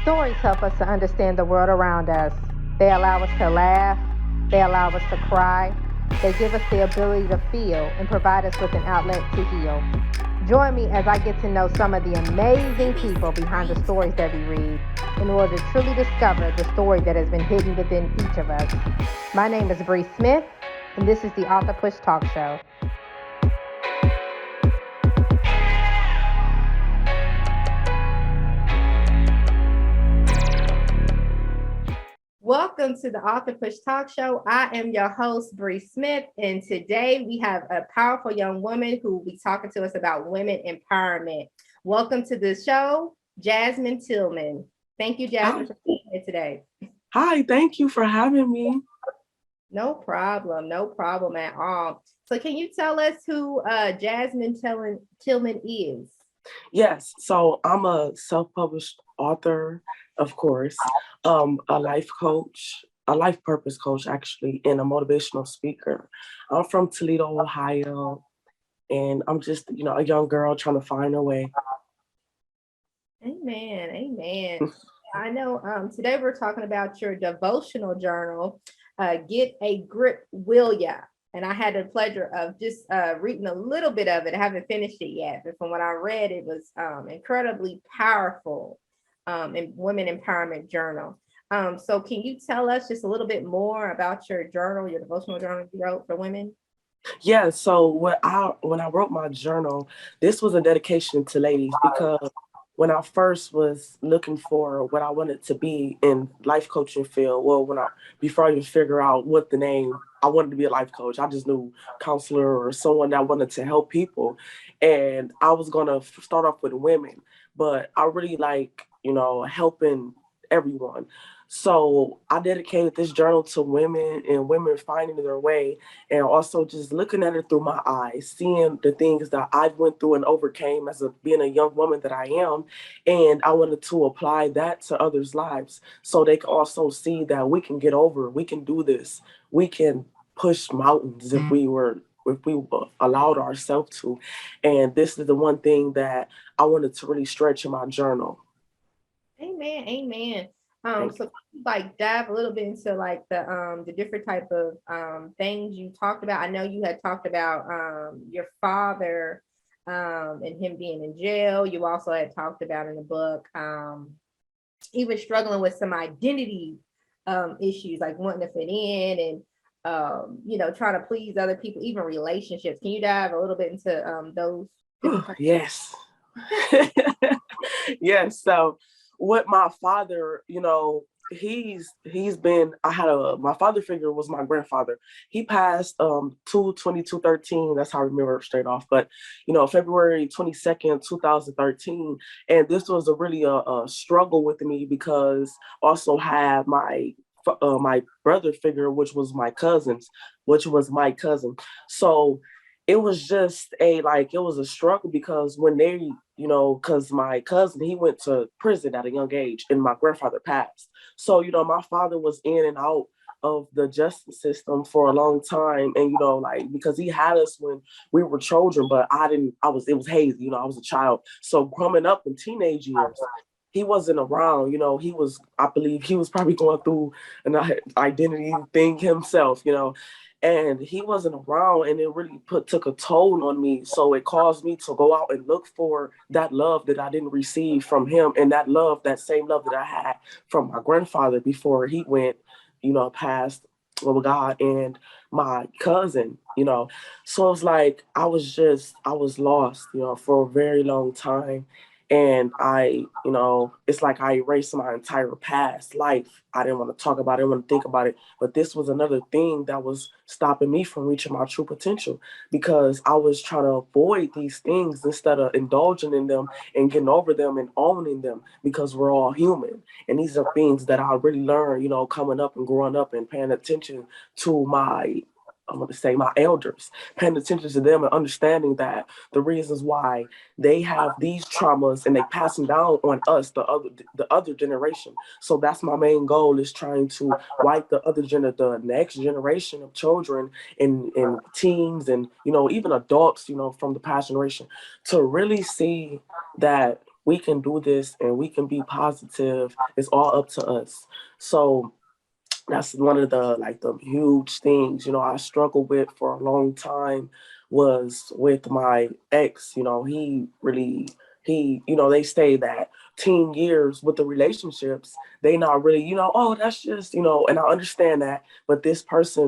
Stories help us to understand the world around us. They allow us to laugh, they allow us to cry, they give us the ability to feel and provide us with an outlet to heal. Join me as I get to know some of the amazing people behind the stories that we read in order to truly discover the story that has been hidden within each of us. My name is Bree Smith, and this is the Author Push Talk Show. Welcome to the Author Push Talk Show. I am your host, Bree Smith, and today we have a powerful young woman who will be talking to us about women empowerment. Welcome to the show, Jasmine Tilman. Thank you, Jasmine, for being here today. Hi, thank you for having me. No problem at all. So can you tell us who Jasmine Tilman is? Yes, so I'm a self-published author, of course, a life coach, a life purpose coach, actually, and a motivational speaker. I'm from Toledo, Ohio, and I'm just, a young girl trying to find her way. Amen. I know today we're talking about your devotional journal, Get a Grip, Will Ya? And I had the pleasure of just reading a little bit of it. I haven't finished it yet, but from what I read, it was incredibly powerful in Women Empowerment Journal. So can you tell us just a little bit more about your journal, your devotional journal you wrote for women? Yeah, so when I wrote my journal, this was a dedication to ladies because when I first was looking for what I wanted to be in life coaching field, before I even figure out what the name, I wanted to be a life coach. I just knew counselor or someone that wanted to help people. And I was gonna start off with women, but I really like, helping everyone. So I dedicated this journal to women and women finding their way, and also just looking at it through my eyes, seeing the things that I've went through and overcame as being a young woman that I am. And I wanted to apply that to others' lives so they can also see that we can get over, we can do this, we can push mountains if we allowed ourselves to. And this is the one thing that I wanted to really stretch in my journal. Amen. So like dive a little bit into like the different type of things you talked about. I know you had talked about your father and him being in jail. You also had talked about in the book even struggling with some identity issues, like wanting to fit in and trying to please other people, even relationships. Can you dive a little bit into those? Yes. Yes. So with my father, my father figure was my grandfather. He passed 2/22/13. That's how I remember it straight off. But February 22nd, 2013. And this was a struggle with me because also had my brother figure, which was my cousin. So it was just it was a struggle because because my cousin, he went to prison at a young age and my grandfather passed. So, my father was in and out of the justice system for a long time. And, because he had us when we were children, but it was hazy, I was a child. So growing up in teenage years, he wasn't around, I believe he was probably going through an identity thing himself, and he wasn't around, and it really took a toll on me. So it caused me to go out and look for that love that I didn't receive from him, and that same love that I had from my grandfather before he went, past with God, and my cousin, So it's like I was lost, for a very long time. And it's like I erased my entire past life. I didn't want to talk about it, I didn't want to think about it. But this was another thing that was stopping me from reaching my true potential because I was trying to avoid these things instead of indulging in them and getting over them and owning them because we're all human. And these are things that I really learned, coming up and growing up and paying attention to my elders, paying attention to them and understanding that the reasons why they have these traumas and they pass them down on us, the other generation. So that's my main goal, is trying to wipe the next generation of children and teens and even adults, from the past generation, to really see that we can do this and we can be positive. It's all up to us. So that's one of the huge things, I struggled with for a long time was with my ex. They say that teen years with the relationships, they not really, oh, that's just, and I understand that, but this person,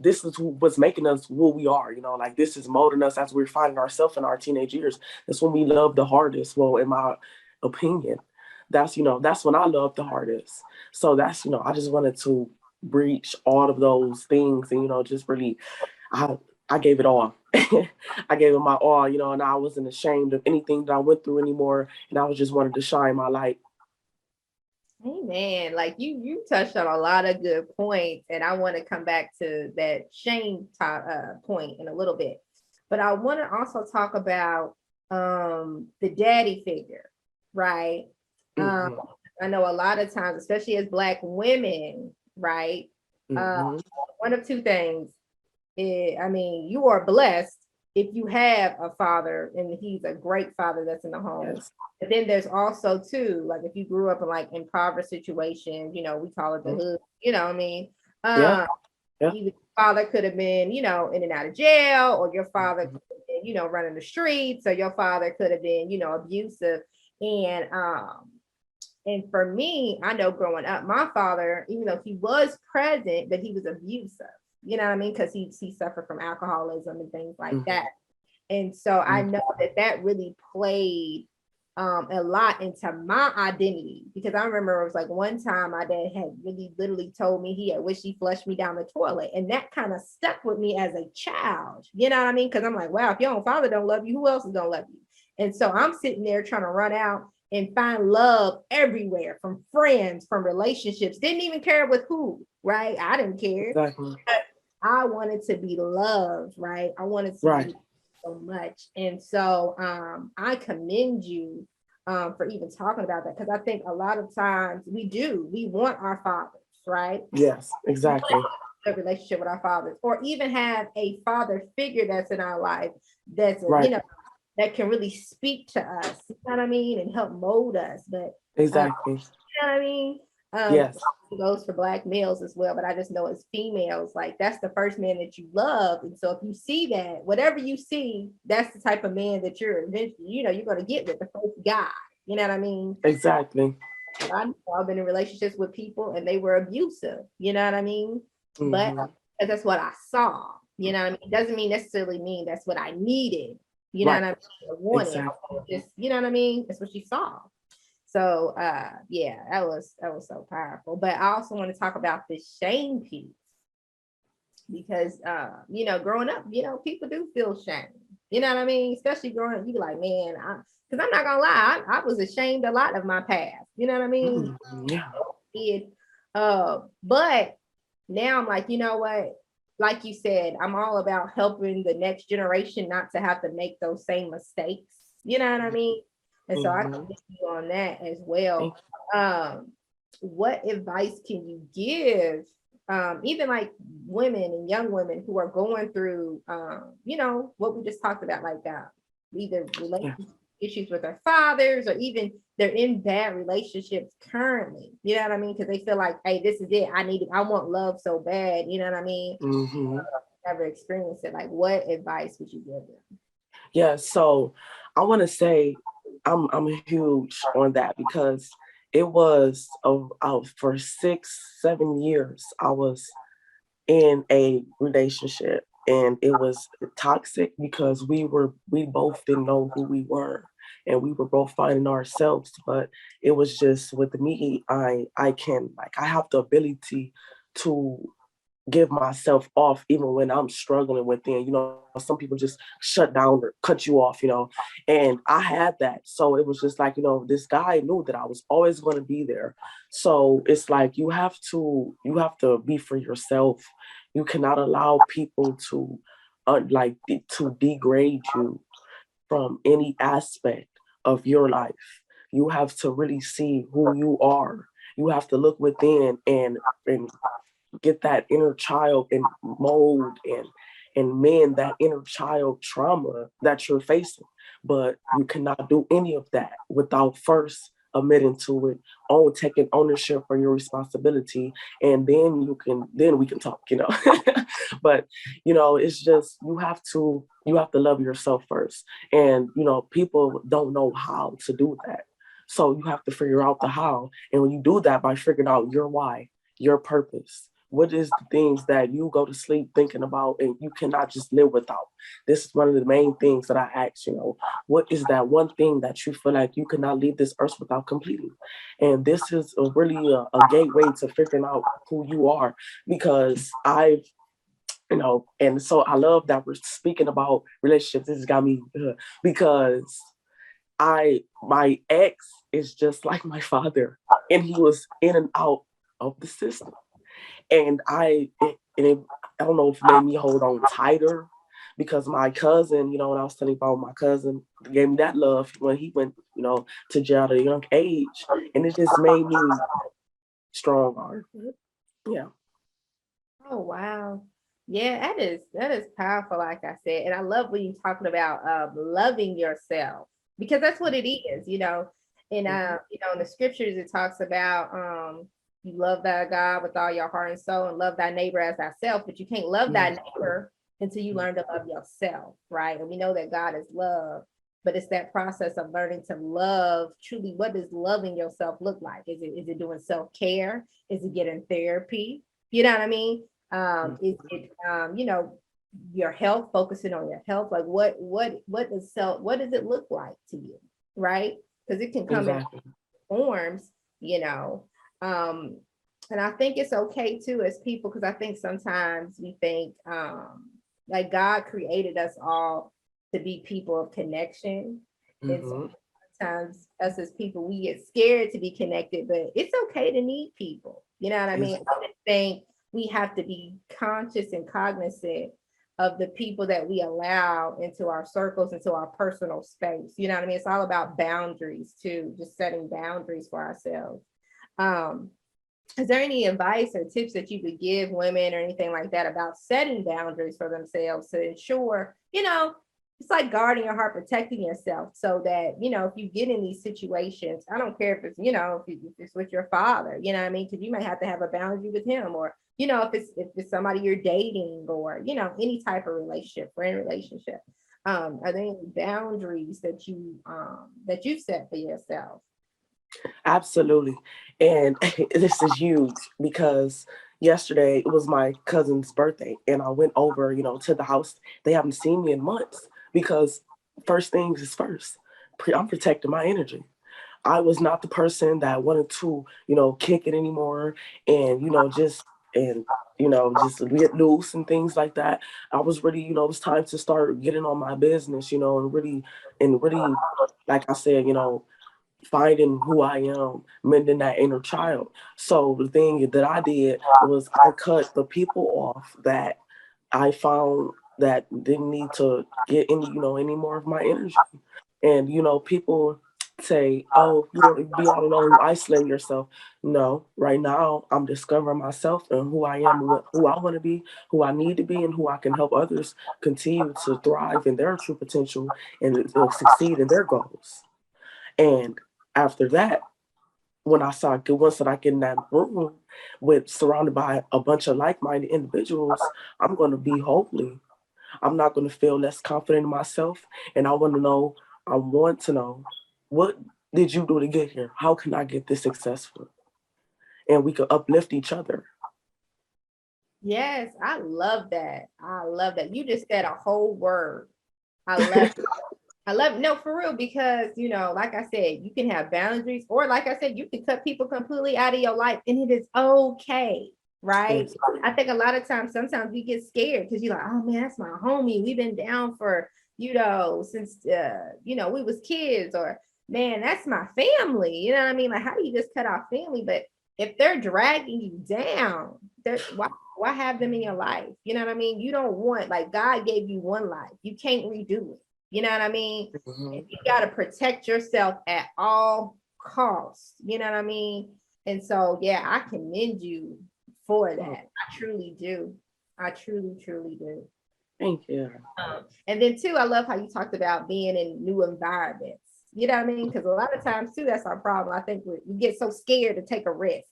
this is what's making us who we are, like this is molding us as we're finding ourselves in our teenage years. That's when we love the hardest. Well, in my opinion, that's when I love the hardest. So that's, I just wanted to breach all of those things and, just really, I, I gave it all. I gave it my all, and I wasn't ashamed of anything that I went through anymore. And I was just wanted to shine my light. Amen. Like you touched on a lot of good points, and I want to come back to that shame point in a little bit. But I want to also talk about the daddy figure, right? Mm-hmm. I know a lot of times, especially as Black women, right? Mm-hmm. One of two things. You are blessed if you have a father and he's a great father that's in the home. Yes. But then there's also too, like if you grew up in like impoverished situations, we call it the hood, you know what I mean? Yeah. Yeah. Either father could have been, in and out of jail, or your father Mm-hmm. could have been, running the streets, or your father could have been, abusive. And for me, I know growing up, my father, even though he was present, but he was abusive. You know what I mean? Because he suffered from alcoholism and things like Mm-hmm. that. And so I Mm-hmm. know that really played a lot into my identity, because I remember it was like one time my dad had really literally told me he had wished he flushed me down the toilet. And that kind of stuck with me as a child. You know what I mean? Because I'm like, wow, if your own father don't love you, who else is going to love you? And so I'm sitting there trying to run out and find love everywhere, from friends, from relationships, didn't even care with who, right? I didn't care. Exactly. I wanted to be loved, right? I wanted to be so much. And so I commend you for even talking about that, because I think a lot of times we want our fathers, right? Yes, exactly. A relationship with our fathers, or even have a father figure that's in our life that's Right. that can really speak to us, you know what I mean, and help mold us. But Exactly. you know what I mean? Yes. It goes for Black males as well, but I just know as females, like that's the first man that you love. And so if you see that, whatever you see, that's the type of man that you're eventually, you're going to get with, the first guy. You know what I mean? Exactly. I've been in relationships with people and they were abusive, you know what I mean? But Mm-hmm. that's what I saw, you know what I mean? It doesn't necessarily mean that's what I needed, you know Right. what I mean? Or wanted. Exactly. Just, you know what I mean? That's what you saw. So yeah, that was so powerful. But I also want to talk about this shame piece, because growing up, people do feel shame. You know what I mean? Especially growing up, you be like, man, because I'm not gonna lie, I was ashamed a lot of my past. You know what I mean? Mm-hmm. Yeah. But now I'm like, you know what? Like you said, I'm all about helping the next generation not to have to make those same mistakes. You know what I mean? And so I Mm-hmm. commend you on that as well. What advice can you give, even like women and young women who are going through, what we just talked about, like either relationship issues with their fathers, or even they're in bad relationships currently, you know what I mean? Because they feel like, hey, this is it. I want love so bad, you know what I mean? Mm-hmm. Never experienced it. Like, what advice would you give them? Yeah, so I want to say I'm huge on that, because it was for 6-7 years I was in a relationship, and it was toxic because we both didn't know who we were, and we were both finding ourselves. But it was just with me, I can, like, I have the ability to give myself off even when I'm struggling within. Some people just shut down or cut you off, and I had that. So it was just like, this guy knew that I was always going to be there. So it's like you have to be for yourself. You cannot allow people to to degrade you from any aspect of your life. You have to really see who you are. You have to look within and get that inner child and mold and mend that inner child trauma that you're facing. but you cannot do any of that without first admitting to it, taking ownership for your responsibility, and then we can talk, But it's just you have to love yourself first, and people don't know how to do that. So you have to figure out the how, and when you do that by figuring out your why, your purpose. What is the things that you go to sleep thinking about and you cannot just live without? This is one of the main things that I ask, what is that one thing that you feel like you cannot leave this earth without completing? And this is really a gateway to figuring out who you are, because and so I love that we're speaking about relationships. This has got me because my ex is just like my father, and he was in and out of the system. And I don't know if it made me hold on tighter, because my cousin, when I was telling you about my cousin, gave me that love when he went, to jail at a young age, and it just made me stronger. Yeah. Oh, wow. Yeah, that is powerful, like I said. And I love when you're talking about loving yourself, because that's what it is, And in the scriptures it talks about you love thy God with all your heart and soul, and love thy neighbor as thyself, but you can't love thy neighbor until you learn to love yourself, right? And we know that God is love, but it's that process of learning to love truly. What does loving yourself look like? Is it doing self-care? Is it getting therapy? You know what I mean? Is it your health, focusing on your health? Like what does it look like to you, right? Because it can come in forms, you know. And I think it's okay too as people, because I think sometimes we think like God created us all to be people of connection. And sometimes us as people, we get scared to be connected, but it's okay to need people. You know what I mean? I just think we have to be conscious and cognizant of the people that we allow into our circles, into our personal space. You know what I mean? It's all about boundaries too, just setting boundaries for ourselves. Is there any advice or tips that you could give women or anything like that about setting boundaries for themselves to ensure, it's like guarding your heart, protecting yourself, so that, if you get in these situations, I don't care if it's, if it's with your father, you know what I mean? Because you might have to have a boundary with him, or, if it's somebody you're dating, or, any type of relationship, friend relationship. Are there any boundaries that you set for yourself? Absolutely. And this is huge because yesterday it was my cousin's birthday, and I went over, to the house. They haven't seen me in months because first things is first. I'm protecting my energy. I was not the person that wanted to, kick it anymore, and, just get loose and things like that. I was really, it was time to start getting on my business, and really, like I said, finding who I am, mending that inner child. So the thing that I did was I cut the people off that I found that didn't need to get any more of my energy. And people say, "Oh, you want to be all alone, you isolate yourself." No, right now I'm discovering myself and who I am, and who I want to be, who I need to be, and who I can help others continue to thrive in their true potential and succeed in their goals. And after that, once that I get in that room with surrounded by a bunch of like-minded individuals, I'm going to be holy. I'm not going to feel less confident in myself. And I want to know, what did you do to get here? How can I get this successful? And we could uplift each other. Yes, I love that. I love that. You just said a whole word. I love it. I love it. No, for real, because like I said, you can have boundaries, or like I said, you can cut people completely out of your life, and it is okay, right? I think a lot of times, sometimes we get scared because you're like, oh man, that's my homie. We've been down for, since we was kids, or man, that's my family. You know what I mean? Like, how do you just cut off family? But if they're dragging you down, why have them in your life? You know what I mean? You don't want, like, God gave you one life. You can't redo it. You know what I mean? And you got to protect yourself at all costs. You know what I mean? And so, yeah, I commend you for that. I truly do. I truly, truly do. Thank you. And then too, I love how you talked about being in new environments. You know what I mean? Because a lot of times too, that's our problem. I think we get so scared to take a risk.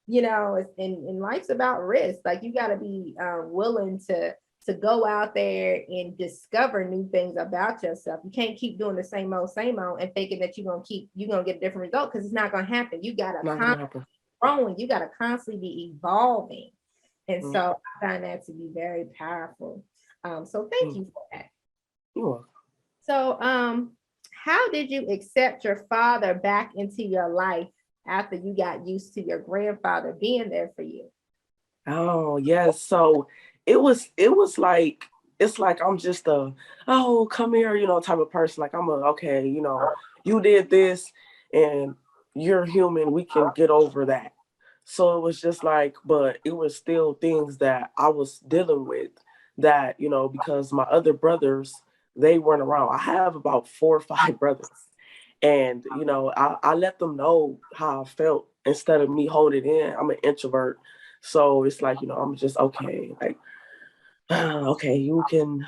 You know, and life's about risk. Like you got to be willing to go out there and discover new things about yourself. You can't keep doing the same old, and thinking that you're gonna get a different result, because it's not gonna happen. You gotta constantly growing. You gotta constantly be evolving. And so I find that to be very powerful. So thank you for that. You're welcome. So how did you accept your father back into your life after you got used to your grandfather being there for you? Oh, yes. So it was like, it's like I'm just a, oh, come here, type of person. Like I'm okay, you did this and you're human. We can get over that. So it was just like, but it was still things that I was dealing with that, because my other brothers, they weren't around. I have about 4 or 5 brothers. And, I let them know how I felt instead of me holding it in. I'm an introvert. So it's like, I'm just okay. Like, okay, you can,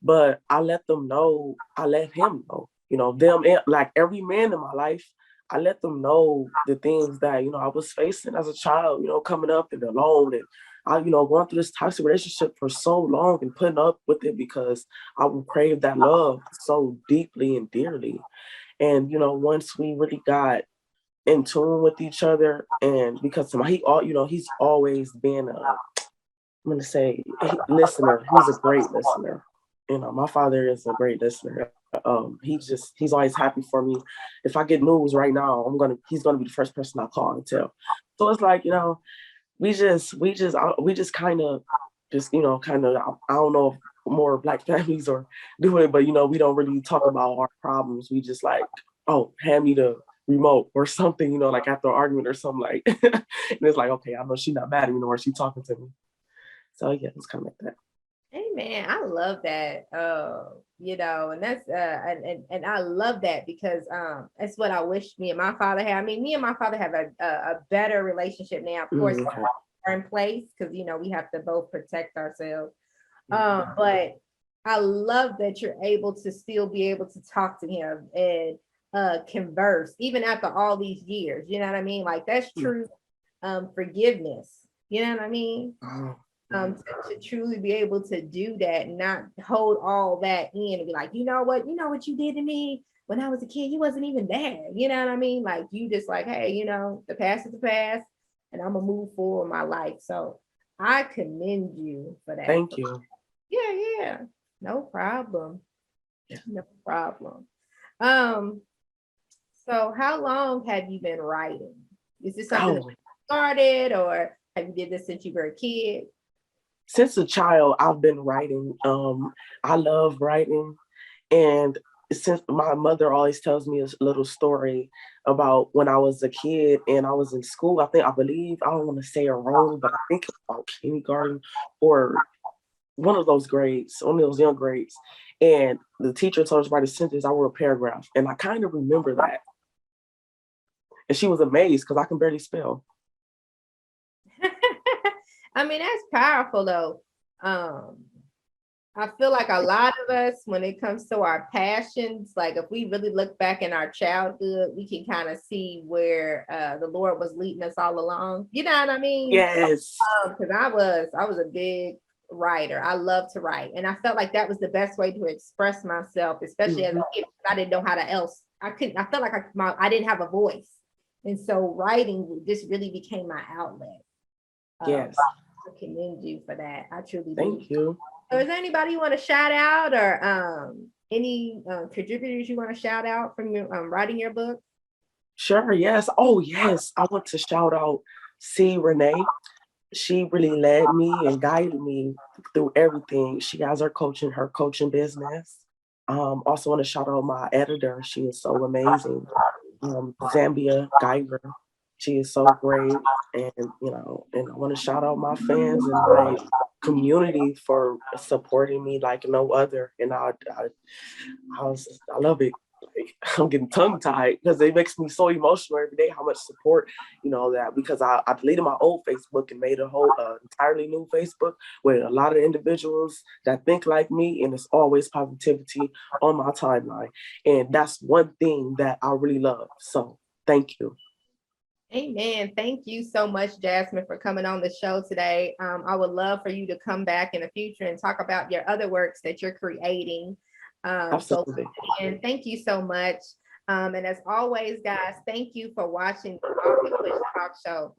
but I let them know, I let him know, them, like every man in my life, I let them know the things that, I was facing as a child, coming up and alone, and I, going through this toxic relationship for so long and putting up with it because I would crave that love so deeply and dearly. And, once we really got in tune with each other, and because he's always been I'm going to say listener. He's a great listener. My father is a great listener. He's always happy for me. If I get news right now, he's gonna be the first person I call and tell. So it's like, we just kind of I don't know if more Black families or do it, but we don't really talk about our problems. We just like, oh, hand me the remote or something, like after an argument or something, like and it's like, okay, I know she's not mad at me or she's talking to me. So yeah, it's kind of like that. Amen. I love that. And that's and I love that because that's what I wish me and my father had. I mean, me and my father have a better relationship now. Of course, we're in place because we have to both protect ourselves. But I love that you're able to still be able to talk to him and converse even after all these years. You know what I mean? Like that's true forgiveness. You know what I mean? To truly be able to do that and not hold all that in and be like, you know what you did to me when I was a kid, you wasn't even there. You know what I mean? Like you just like, hey, the past is the past and I'm gonna move forward my life. So I commend you for that. Thank you. Yeah. No problem. Yeah. No problem. Um, so how long have you been writing? Is this something that you started or have you did this since you were a kid? Since a child, I've been writing. I love writing. And since my mother always tells me a little story about when I was a kid and I was in school, I don't want to say it wrong, but I think about kindergarten or one of those grades, one of those young grades. And the teacher told us to write a sentence. I wrote a paragraph. And I kind of remember that. And she was amazed because I can barely spell. I mean, that's powerful though. I feel like a lot of us, when it comes to our passions, like if we really look back in our childhood, we can kind of see where the Lord was leading us all along. You know what I mean? Yes. Because I was a big writer. I love to write, and I felt like that was the best way to express myself, especially as a kid. I didn't know how to else. I couldn't. I felt like I didn't have a voice, and so writing just really became my outlet. Yes. I commend you for that. I truly do. Thank you. So is there anybody you want to shout out or any contributors you want to shout out from your writing your book? Sure, yes. Oh, yes. I want to shout out C. Renee. She really led me and guided me through everything. She has her coaching business. Also want to shout out my editor. She is so amazing. Zambia Geiger. She is so great. And, and I want to shout out my fans and my community for supporting me like no other. And I love it. I'm getting tongue tied because it makes me so emotional every day how much support, you know, that because I deleted my old Facebook and made a whole entirely new Facebook with a lot of individuals that think like me, and it's always positivity on my timeline. And that's one thing that I really love. So thank you. Amen. Thank you so much, Jasmine, for coming on the show today. I would love for you to come back in the future and talk about your other works that you're creating. Absolutely. And thank you so much. And as always, guys, thank you for watching the Talk Push Talk Show.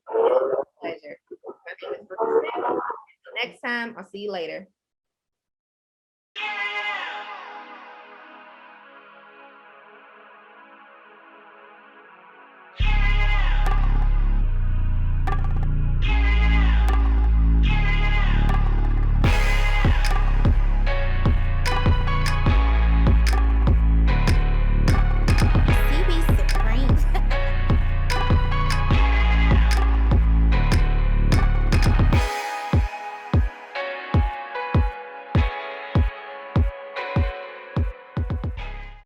Pleasure. My name is Brooke. Until next time, I'll see you later.